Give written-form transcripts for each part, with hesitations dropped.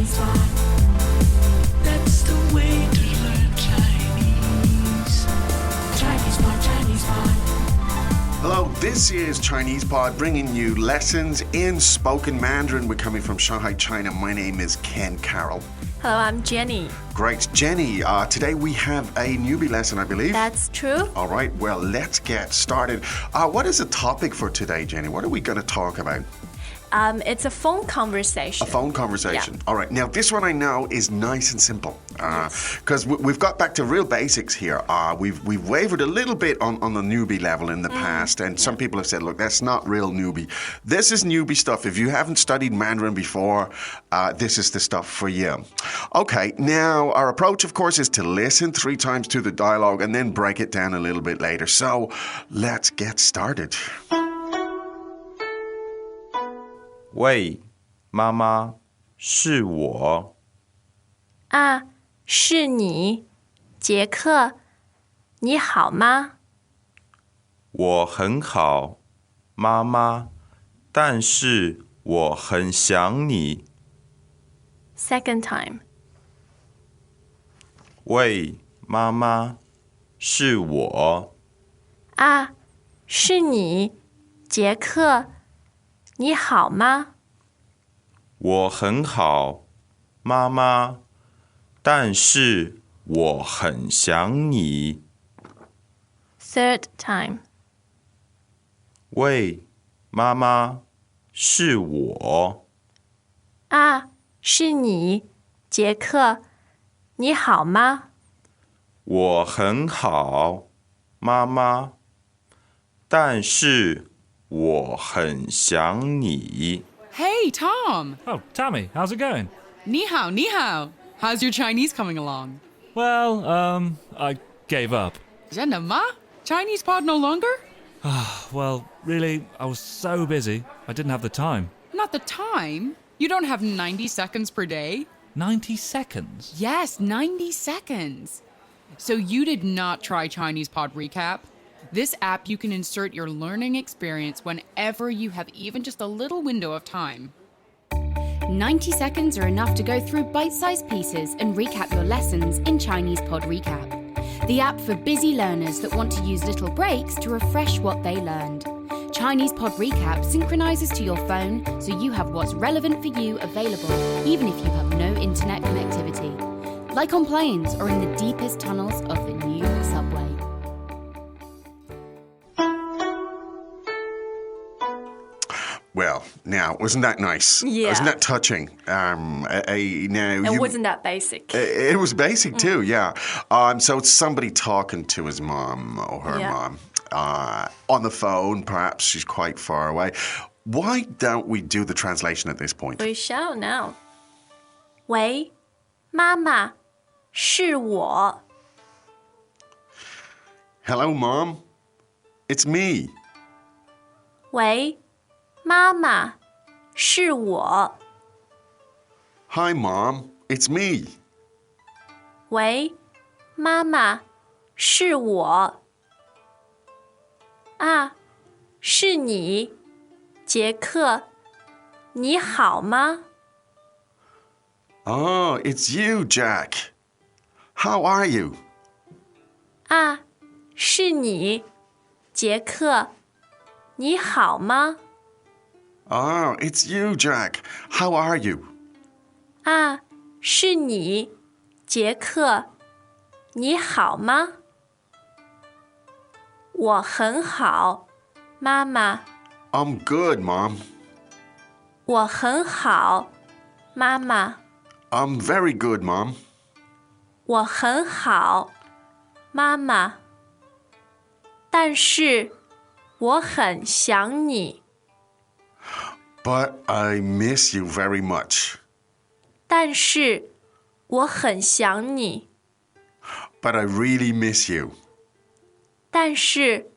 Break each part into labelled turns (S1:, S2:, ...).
S1: Chinese pot. That's the way to learn Chinese. Chinese pot, Chinese pot.
S2: Hello, this is Chinese Pod bringing you lessons in spoken Mandarin. We're coming from Shanghai, China. My name is Ken Carroll.
S3: Hello, I'm Jenny.
S2: Great. Jenny, today we have a newbie lesson, I believe.
S3: That's true.
S2: All right, well, let's get started. What is the topic for today, Jenny? What are we going to talk about?
S3: It's a phone conversation.
S2: A phone conversation.
S3: Yeah.
S2: All right. Now, this one I know is nice and simple because we've got back to real basics here. We've wavered a little bit on the newbie level in the past, and some people have said, look, that's not real newbie. This is newbie stuff. If you haven't studied Mandarin before, this is the stuff for you. Okay. Now, our approach, of course, is to listen 3 times to the dialogue and then break it down a little bit later. So, let's get started.
S4: 喂，妈妈，是我。
S3: 啊，是你，杰克，你好吗？
S4: 我很好，妈妈，但是我很想你。
S3: Second time.
S4: 喂，妈妈，是我。
S3: 啊，是你，杰克，你好吗？
S4: 我很好，妈妈，但是我很想你。
S3: Third time.
S4: 喂，妈妈，是我。
S3: 啊，是你，杰克，你好吗？
S4: 我很好，妈妈，但是我很想你。
S5: Hey, Tom!
S6: Oh, Tammy, how's it going?
S5: Ni hao, ni hao. How's your Chinese coming along?
S6: Well, I gave up.
S5: 真的吗? Chinese pod no longer?
S6: Well, really, I was so busy, I didn't have the time.
S5: Not the time. You don't have 90 seconds per day?
S6: 90 seconds?
S5: Yes, 90 seconds. So you did not try Chinese pod recap? This app, you can insert your learning experience whenever you have even just a little window of time.
S7: 90 seconds are enough to go through bite-sized pieces and recap your lessons in Chinese Pod Recap, the app for busy learners that want to use little breaks to refresh what they learned. Chinese Pod Recap synchronizes to your phone so you have what's relevant for you available even if you have no internet connectivity, like on planes or in the deepest tunnels of the new subway.
S2: Well, now, wasn't that nice?
S3: Yeah.
S2: Wasn't that touching?
S3: Wasn't that basic?
S2: It was basic too, yeah. So it's somebody talking to his mom or her mom on the phone. Perhaps she's quite far away. Why don't we do the translation at this point?
S3: We shall now. 喂，妈妈，是我。
S2: Hello, Mom. It's me.
S3: 喂，妈妈，是我。
S2: Hi, Mom. It's me.
S3: 喂，妈妈，是我。啊，是你，杰克，你好吗？
S2: Oh, it's you, Jack. How are you?
S3: 啊，是你，杰克，你好吗？
S2: Oh, it's you, Jack. How are you?
S3: 啊，是你，杰克，你好吗？我很好，妈妈。
S2: I'm good, Mom.
S3: 我很好，妈妈。
S2: I'm very good, Mom.
S3: 我很好，妈妈。但是我很想你。
S2: But I miss you very much.
S3: 但是我很想你。
S2: But I really miss you.
S3: 但是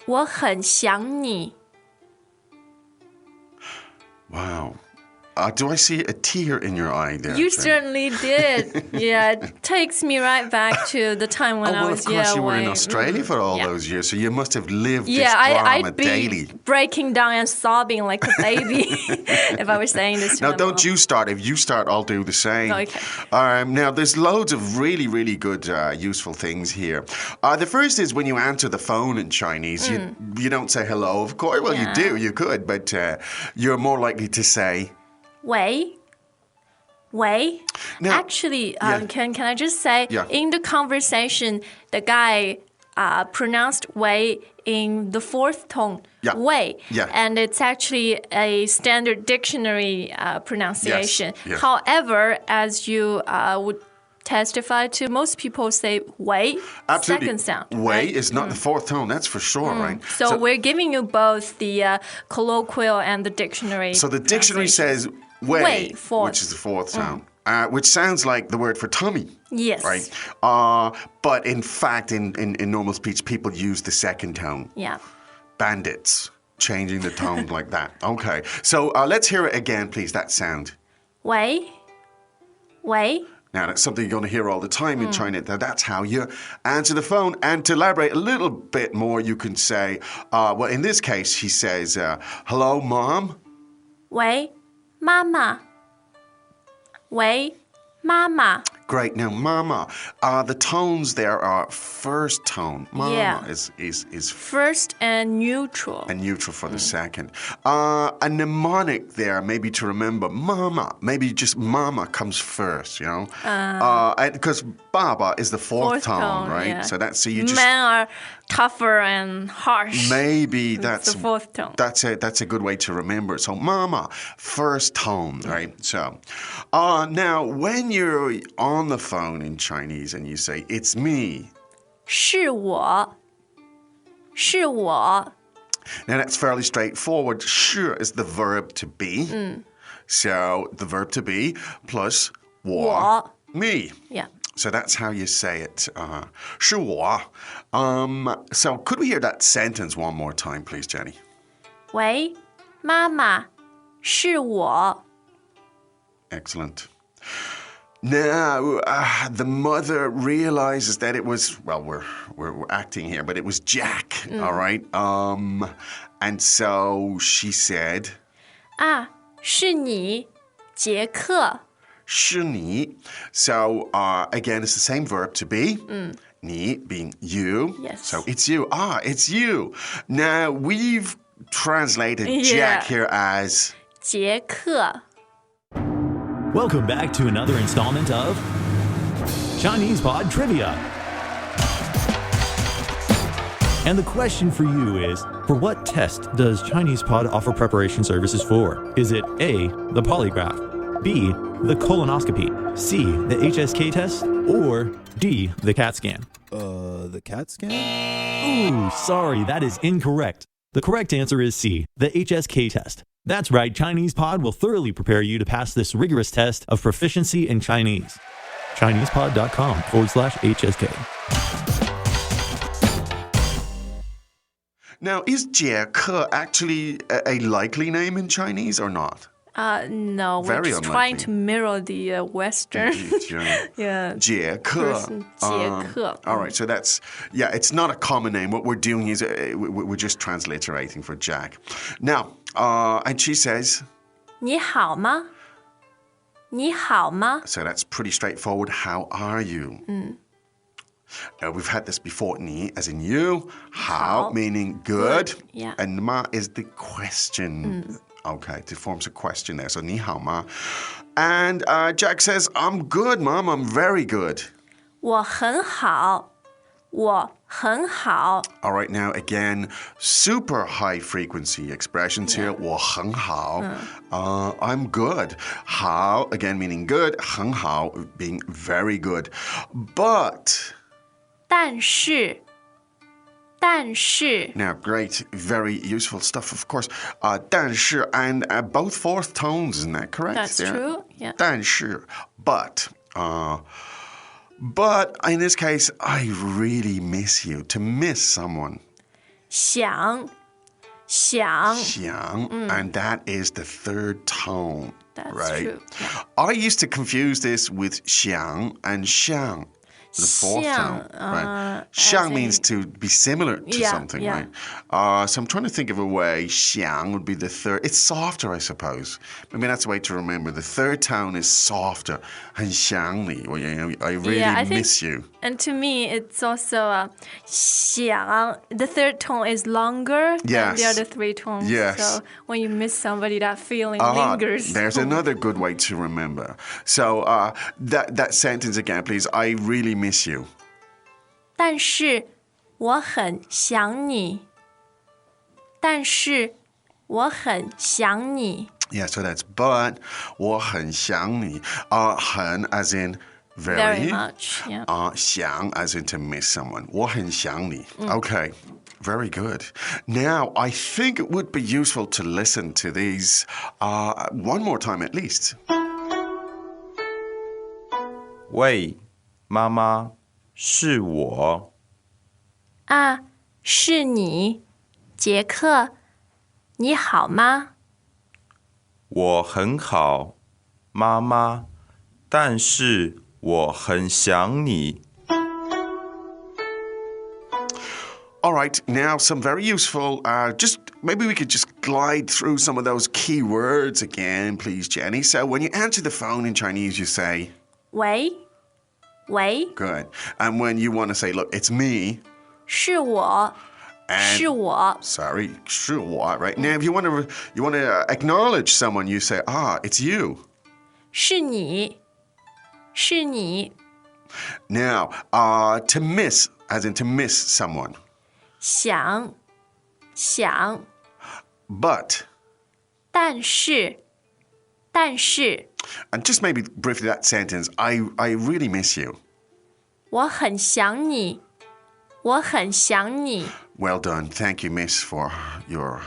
S3: 我很想你。
S2: Wow. Do I see a tear in your eye there?
S3: You
S2: Jen?
S3: certainly did. Yeah, it takes me right back to the time when I
S2: Well,
S3: was
S2: of course you were in
S3: away.
S2: Australia for all
S3: Yeah.
S2: those years, so you must have lived this
S3: Yeah,
S2: drama
S3: I'd be
S2: daily.
S3: breaking down and sobbing like a baby if I was saying this to
S2: Now,
S3: my
S2: don't
S3: mom.
S2: you start. If you start, I'll do the same.
S3: Okay.
S2: Now, there's loads of really, really good, useful things here. The first is when you answer the phone in Chinese, you don't say hello, of course. Well, you do, you could, but you're more likely to say,
S3: 喂
S2: Now-
S3: Actually,
S2: Yeah.
S3: can I just say,
S2: Yeah.
S3: in the conversation, the guy pronounced 喂 in the fourth tone,
S2: Yeah.
S3: 喂,
S2: Yeah.
S3: and it's actually a standard dictionary pronunciation.
S2: Yes.
S3: However, as you would testify to, most people say 喂,
S2: absolutely.
S3: second sound.
S2: Way
S3: right?
S2: is not the fourth tone, that's for sure, right?
S3: So we're giving you both the colloquial and the dictionary.
S2: So the dictionary
S3: pronunciation.
S2: says way,
S3: Way, fourth.
S2: which is the fourth sound, which sounds like the word for tummy.
S3: Yes.
S2: Right? But in fact, in normal speech, people use the second tone.
S3: Yeah.
S2: Bandits, changing the tone like that. Okay. So let's hear it again, please, that sound.
S3: 喂
S2: Now, that's something you're going to hear all the time in China. That's how you answer the phone. And to elaborate a little bit more, you can say, well, in this case, he says, hello, Mom.
S3: 喂妈妈喂妈妈
S2: Great. Now, Mama, the tones there are first tone. Mama
S3: Yeah.
S2: is
S3: First and neutral.
S2: and neutral for the second. A mnemonic there, maybe to remember, Mama. Maybe just Mama comes first, you know? Because Baba is the fourth tone, right?
S3: yeah.
S2: So that's, so you just...
S3: Men are tougher and harsh.
S2: Maybe
S3: It's
S2: that's
S3: the fourth tone.
S2: That's a good way to remember it. So, Mama, first tone, right? So, now when you're on the phone in Chinese and you say it's me,
S3: 是我是我
S2: now that's fairly straightforward. 是 is the verb to be. So the verb to be plus 我 me.
S3: Yeah.
S2: So that's how you say it. 是我. So could we hear that sentence one more time, please, Jenny?
S3: 喂妈妈是我
S2: Excellent. Now, the mother realizes that it was, well, we're acting here, but it was Jack, all right? And so she said,
S3: 啊是你杰克
S2: 是你. So, again, it's the same verb to be. 你 being you.
S3: Yes.
S2: So it's you. It's you. Now, we've translated Jack here as...
S3: 杰克
S8: Welcome back to another installment of Chinese Pod Trivia. And the question for you is, for what test does Chinese Pod offer preparation services for? Is it A, the polygraph, B, the colonoscopy, C, the HSK test, or D, the CAT scan?
S9: The CAT scan?
S8: Ooh, sorry, that is incorrect. The correct answer is C, the HSK test. That's right, Chinese Pod will thoroughly prepare you to pass this rigorous test of proficiency in Chinese. ChinesePod.com/HSK.
S2: Now, is 杰克 actually a likely name in Chinese or not?
S3: No, we're
S2: Very
S3: just trying
S2: unlikely.
S3: to mirror the Western. Yeah.
S2: 杰克
S3: Person, 杰克
S2: all right, so that's, yeah, it's not a common name. What we're doing is we're just transliterating for Jack. Now, and she says,
S3: 你好吗你好吗
S2: so that's pretty straightforward. How are you? Now, we've had this before. 你 as in you. 好
S3: 好
S2: meaning good.
S3: Good, yeah.
S2: And 吗 is the question. Okay, it forms a question there. So 你好吗? And Jack says, I'm good, Mom. I'm very good.
S3: 我很好我很好
S2: All right, now again, super high frequency expressions here. 我很好. I'm good. 好 again meaning good. 很好 being very good. But
S3: 但是
S2: now great, very useful stuff, of course. 但是 and both fourth tones, isn't that correct?
S3: That's
S2: there?
S3: true, yeah.
S2: 但是 but in this case, I really miss you. To miss someone.
S3: 想
S2: 想 and that is the third tone.
S3: That's
S2: right?
S3: true. Yeah.
S2: I used to confuse this with 想 and 像. The fourth tone, right? 像 means to be similar to
S3: Yeah,
S2: something,
S3: yeah.
S2: right? So I'm trying to think of a way. 想 would be the third. It's softer, I suppose. Maybe that's a way to remember. The third tone is softer. 很想你. Well, you know, I really
S3: I think,
S2: miss you.
S3: And to me, it's also 想. The third tone is longer than the
S2: Yes.
S3: other three tones.
S2: Yes.
S3: So when you miss somebody, that feeling lingers.
S2: There's another good way to remember. So that sentence again, please. I really miss you.
S3: 但是我很想你。但是我很想你。
S2: Yeah, so that's but 我很想你. 很 as in
S3: Very much, yeah.
S2: 想 as in to miss someone. 我很想你. Okay, very good. Now, I think it would be useful to listen to these one more time at least.
S4: 喂，妈妈，是我。
S3: 啊，是你，杰克，你好吗？
S4: 我很好，妈妈，但是我很想你。
S2: All right, now some very useful, maybe we could just glide through some of those key words again, please, Jenny. So when you answer the phone in Chinese, you say,
S3: 喂，喂，
S2: good. And when you want to say, look, it's me,
S3: 是我，
S2: and
S3: 是我。
S2: sorry, 是我, right? Now, if you want to acknowledge someone, you say, it's you.
S3: 是你，是你。
S2: Now, to miss, as in to miss someone.
S3: 想，想，
S2: But,
S3: 但是，但是，
S2: and just maybe briefly that sentence, I really miss you.
S3: 我很想你，我很想你。
S2: Well done. Thank you, miss, for your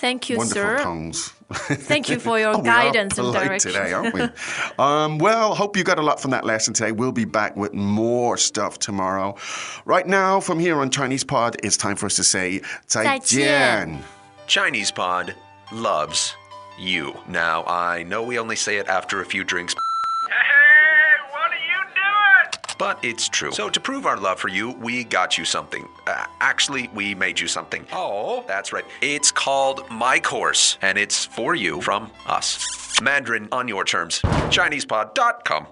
S3: Thank you,
S2: wonderful
S3: sir.
S2: tones.
S3: Thank you for your
S2: We are
S3: guidance and
S2: polite
S3: direction.
S2: today, aren't we? Well, hope you got a lot from that lesson today. We'll be back with more stuff tomorrow. Right now, from here on Chinese Pod, it's time for us to say 再见.
S10: Chinese Pod loves you. Now, I know we only say it after a few drinks.
S11: Hey, what are you doing?
S10: But it's true. So to prove our love for you, we got you something. Actually, we made you something. Oh, that's right. It's called My Course, and it's for you from us. Mandarin on your terms. ChinesePod.com.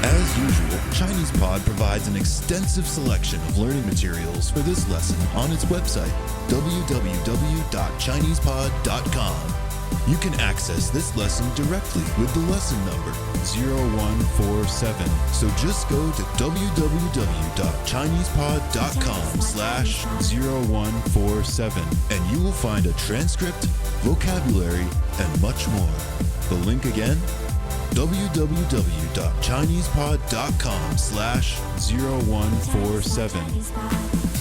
S9: As usual, ChinesePod provides an extensive selection of learning materials for this lesson on its website, www.chinesepod.com. You can access this lesson directly with the lesson number 0147. So just go to www.chinesepod.com/0147 and you will find a transcript, vocabulary, and much more. The link again, www.chinesepod.com/0147.